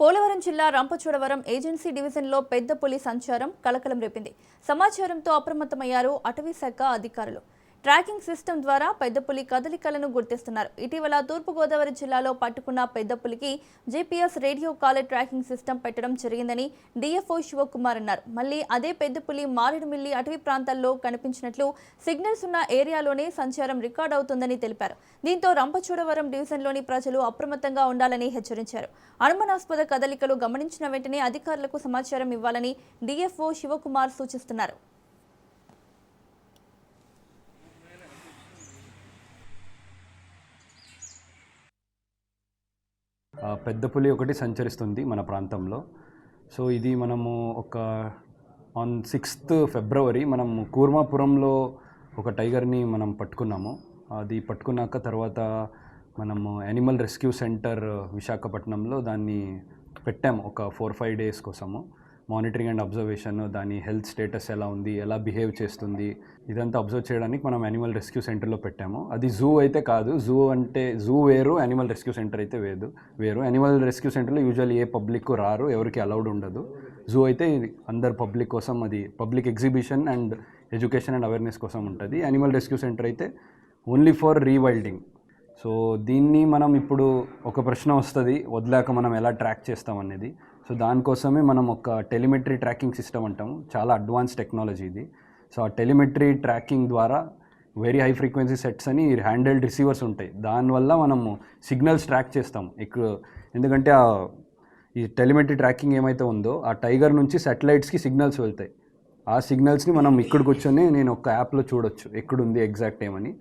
పోలవరం జిల్లా రంపచోడవరం ఏజెన్సీ డివిజన్లో పెద్ద పులి సంచారం కలకలం రేపింది. సమాచారంతో అప్రమత్తమయ్యారు అటవీ శాఖ అధికారులు. ట్రాకింగ్ సిస్టమ్ ద్వారా పెద్ద పులి కదలికలను గుర్తిస్తున్నారు. ఇటీవల తూర్పుగోదావరి జిల్లాలో పట్టుకున్న పెద్ద పులికి GPS radio collar tracking system పెట్టడం జరిగిందని డిఎఫ్ఓ శివకుమార్ అన్నారు. మళ్లీ అదే పెద్ద పులి మారేడుమిల్లి అటవీ ప్రాంతాల్లో కనిపించినట్లు సిగ్నల్స్ ఉన్న ఏరియాలోనే సంచారం రికార్డ్ అవుతుందని తెలిపారు. దీంతో రంపచోడవరం డివిజన్లోని ప్రజలు అప్రమత్తంగా ఉండాలని హెచ్చరించారు. అనుమానాస్పద కదలికలు గమనించిన వెంటనే అధికారులకు సమాచారం ఇవ్వాలని డిఎఫ్ఓ శివకుమార్ సూచిస్తున్నారు. పెద్ద పులి ఒకటి సంచరిస్తుంది మన ప్రాంతంలో. సో ఇది మనము ఆన్ 6th ఫిబ్రవరి మనం కూర్మాపురంలో ఒక టైగర్ని మనం పట్టుకున్నాము. అది పట్టుకున్నాక తర్వాత మనము యానిమల్ రెస్క్యూ సెంటర్ విశాఖపట్నంలో దాన్ని పెట్టాము ఒక 4-5 డేస్ కోసము. మానిటరింగ్ అండ్ అబ్జర్వేషన్, దాని హెల్త్ స్టేటస్ ఎలా ఉంది, ఎలా బిహేవ్ చేస్తుంది, ఇదంతా అబ్జర్వ్ చేయడానికి మనం యానిమల్ రెస్క్యూ సెంటర్లో పెట్టాము. అది జూ అయితే కాదు. జూ వేరు, యానిమల్ రెస్క్యూ సెంటర్ అయితే వేరు. యానిమల్ రెస్క్యూ సెంటర్లో యూజువల్లీ ఏ పబ్లిక్ రారు, ఎవరికి అలౌడ్ ఉండదు. జూ అయితే అందరు పబ్లిక్ కోసం, అది public exhibition and education and awareness కోసం ఉంటుంది. యానిమల్ రెస్క్యూ సెంటర్ అయితే ఓన్లీ ఫర్ రీవైల్డింగ్. సో దీన్ని మనం ఇప్పుడు ఒక ప్రశ్న వస్తుంది, వదిలాక మనం ఎలా ట్రాక్ చేస్తామనేది. సో దానికోసమే మనం ఒక టెలిమెట్రీ ట్రాకింగ్ సిస్టమ్ అంటాము. చాలా అడ్వాన్స్ టెక్నాలజీ ఇది. సో ఆ టెలిమెట్రీ ట్రాకింగ్ ద్వారా వెరీ హై ఫ్రీక్వెన్సీ సెట్స్ అని హ్యాండెల్డ్ రిసీవర్స్ ఉంటాయి. దానివల్ల మనము సిగ్నల్స్ ట్రాక్ చేస్తాము. ఎందుకంటే ఈ టెలిమెట్రీ ట్రాకింగ్ ఏమైతే ఉందో ఆ టైగర్ నుంచి సాటిలైట్స్కి సిగ్నల్స్ వెళ్తాయి. ఆ సిగ్నల్స్ని మనం ఇక్కడ కూర్చొని నేను ఒక యాప్లో చూడొచ్చు ఎక్కడుంది ఎగ్జాక్ట్ ఏమని.